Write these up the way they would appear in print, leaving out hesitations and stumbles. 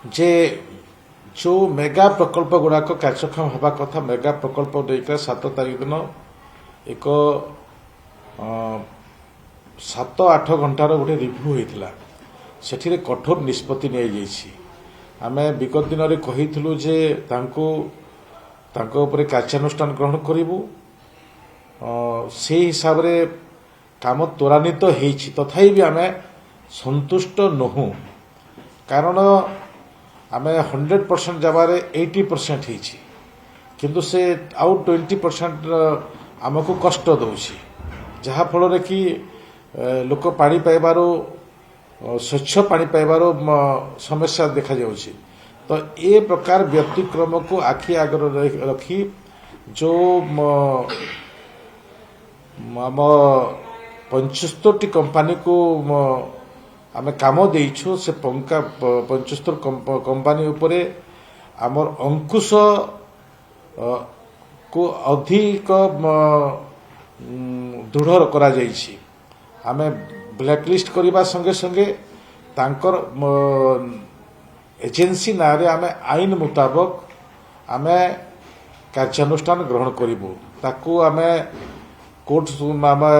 जे जो मेगा प्रकल्प गुड़ाक कार्यक्षम हवा कथा मेगा प्रकल्प लेकर 7 तारीख दिन एक 7-8 घंटार गोटे रिव्यू होता से कठोर निष्पत्ति नि आम विगत दिन में कहीलु जे कार्यानुष्ठान ग्रहण करूँ से हिसाब से काम त्वरान्वित होती तथापि भी आम संतुष्ट नहु कारण आम 100% जबार 80% किंतु से आउ 20% आमको कष्ट दौची जहाँफल कि लोक पानी पाइबार स्वच्छ पानी पाइबार समस्या देखा जाउछि। तो ए प्रकार व्यतिक्रम को आखि आगर रखी जो आम 75 कंपानी को आम काम देइछु से 75 कंपानी उपरे आमर अंकुश को अधिक दृढ़ करा जाइछि। आमे ब्लैकलिस्ट करबा संगे संगे तांकर एजेंसी नारे आमे आईन मुताबक आमे कार्यानुष्ठान ग्रहण करिबु ताकू आमे कोर्ट आमे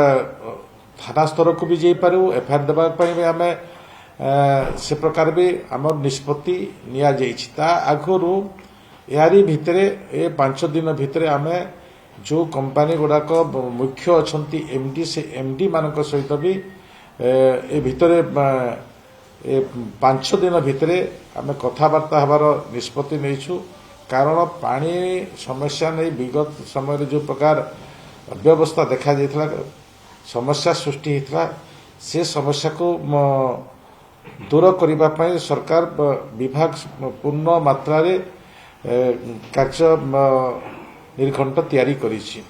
थाना स्तर को भी जाई पारू एफआईआर देबा पई भी आमे से प्रकार भी आम निष्पत्ति निया जाइछि। ता आगरू यारी भितरे ए 5 दिन भितरे आमे जो कंपानी गुड़ाक मुख्य अछंती एमडी से एमडी मानक सहित भी ए भितरे 5 दिन भितरे आमे कथबार्ता हबार निष्पत्ति नैछु कारण पानी समस्या नहीं विगत समय जो प्रकार अव्यवस्था देखा जाइथला समस्या सृष्टि होता से समस्या को दूर करने सरकार विभाग पूर्ण मात्रा कार्य निर्घंट तैयारी करिछि।